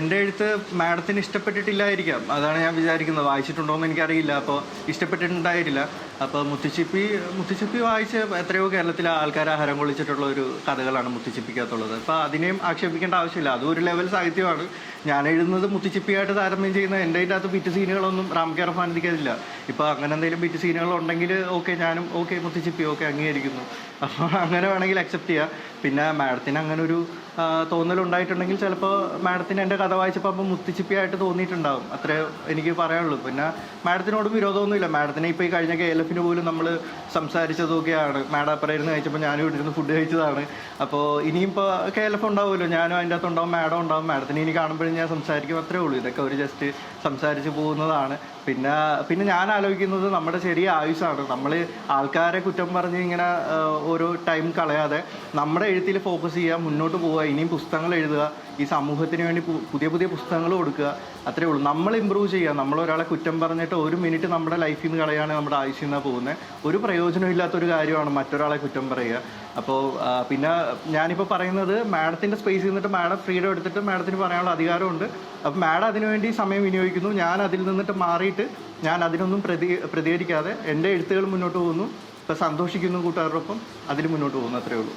എൻ്റെ എഴുത്ത് മാഡത്തിന് ഇഷ്ടപ്പെട്ടിട്ടില്ലായിരിക്കാം, അതാണ് ഞാൻ വിചാരിക്കുന്നത്. വായിച്ചിട്ടുണ്ടോ എന്ന് എനിക്കറിയില്ല. അപ്പോൾ ഇഷ്ടപ്പെട്ടിട്ടുണ്ടായിട്ടില്ല. അപ്പോൾ മുത്തുച്ചിപ്പി വായിച്ച് എത്രയോ കേരളത്തിലെ ആൾക്കാരെ ഹരം കൊള്ളിച്ചിട്ടുള്ള ഒരു കഥകളാണ് മുത്തുച്ചിപ്പിക്കകത്തുള്ളത്. അപ്പോൾ അതിനെയും ആക്ഷേപിക്കേണ്ട ആവശ്യമില്ല. അതും ഒരു ലെവൽ സാഹിത്യമാണ്. ഞാൻ എഴുതുന്നത് മുത്തുച്ചിപ്പിയായിട്ട് താരതമ്യം ചെയ്യുന്ന എൻ്റെ അതിനകത്ത് ബിറ്റ് സീനുകളൊന്നും റാം കെയർ ഓഫ് ആനന്ദിക്കതില്ല. ഇപ്പോൾ അങ്ങനെ എന്തെങ്കിലും ബിറ്റ് സീനുകളുണ്ടെങ്കിൽ ഓക്കെ, ഞാനും ഓക്കെ, മുത്തുച്ചിപ്പി ഓക്കെ അംഗീകരിക്കുന്നു. അപ്പോൾ അങ്ങനെ വേണമെങ്കിൽ അക്സെപ്റ്റ് ചെയ്യാം. പിന്നെ മാഡത്തിന് അങ്ങനെ ഒരു തോന്നലുണ്ടായിട്ടുണ്ടെങ്കിൽ ചിലപ്പോൾ മാഡത്തിന് എൻ്റെ കഥ വായിച്ചപ്പോൾ അപ്പം മുത്തുച്ചിപ്പിയായിട്ട് തോന്നിയിട്ടുണ്ടാകും. അത്രേ എനിക്ക് പറയാനുള്ളൂ. പിന്നെ മാഡത്തിനോട് വിരോധമൊന്നുമില്ല. മാഡത്തിനെ ഇപ്പോൾ ഈ കഴിഞ്ഞ KLF-ന് പോലും നമ്മൾ സംസാരിച്ചതൊക്കെയാണ്. മാഡം അപ്പുറം ഇരുന്ന് കഴിച്ചപ്പോൾ ഞാനും ഇവിടെ ഇരുന്ന് ഫുഡ് കഴിച്ചതാണ്. അപ്പോൾ ഇനിയും ഇപ്പോൾ KLF ഉണ്ടാവുമല്ലോ, ഞാനും അതിൻ്റെ അകത്തുണ്ടാവും, മാഡം ഉണ്ടാവും. മാഡത്തിന് ഇനി കാണുമ്പോഴും ഞാൻ സംസാരിക്കും, അത്രേ ഉള്ളൂ. ഇതൊക്കെ ഒരു ജസ്റ്റ് സംസാരിച്ച് പോകുന്നതാണ്. പിന്നെ ഞാൻ ആലോചിക്കുന്നത് നമ്മുടെ ചെറിയ ആയുസ്സാണ്. നമ്മൾ ആൾക്കാരെ കുറ്റം പറഞ്ഞ് ഇങ്ങനെ ഓരോ ടൈം കളയാതെ നമ്മുടെ എഴുത്തിൽ ഫോക്കസ് ചെയ്യുക, മുന്നോട്ട് പോവുക, ഇനിയും പുസ്തകങ്ങൾ എഴുതുക, ഈ സമൂഹത്തിന് വേണ്ടി പുതിയ പുതിയ പുസ്തകങ്ങൾ കൊടുക്കുക, അത്രേ ഉള്ളൂ. നമ്മൾ ഇമ്പ്രൂവ് ചെയ്യുക. നമ്മളൊരാളെ കുറ്റം പറഞ്ഞിട്ട് ഒരു മിനിറ്റ് നമ്മുടെ ലൈഫിൽ നിന്ന് കളയാണ് നമ്മുടെ ആയുസ്സിൽ നിന്നാണ് പോകുന്നത്. ഒരു പ്രയോജനമില്ലാത്തൊരു കാര്യമാണ് മറ്റൊരാളെ കുറ്റം പറയുക. അപ്പോൾ പിന്നെ ഞാനിപ്പോൾ പറയുന്നത് മാഡത്തിൻ്റെ സ്പേസിൽ നിന്നിട്ട് മാഡം ഫ്രീഡം എടുത്തിട്ട് മാഡത്തിന് പറയാനുള്ള അധികാരമുണ്ട്. അപ്പോൾ മാഡം അതിനുവേണ്ടി സമയം വിനിയോഗിക്കുന്നു. ഞാൻ അതിൽ നിന്നിട്ട് മാറിയിട്ട് ഞാൻ അതിനൊന്നും പ്രതികരിക്കാതെ എൻ്റെ എഴുത്തുകൾ മുന്നോട്ട് പോകുന്നു. ഇപ്പോൾ സന്തോഷിക്കുന്നു കൂട്ടുകാരോടൊപ്പം, അതിൽ മുന്നോട്ട് പോകുന്നു, അത്രയേ ഉള്ളൂ.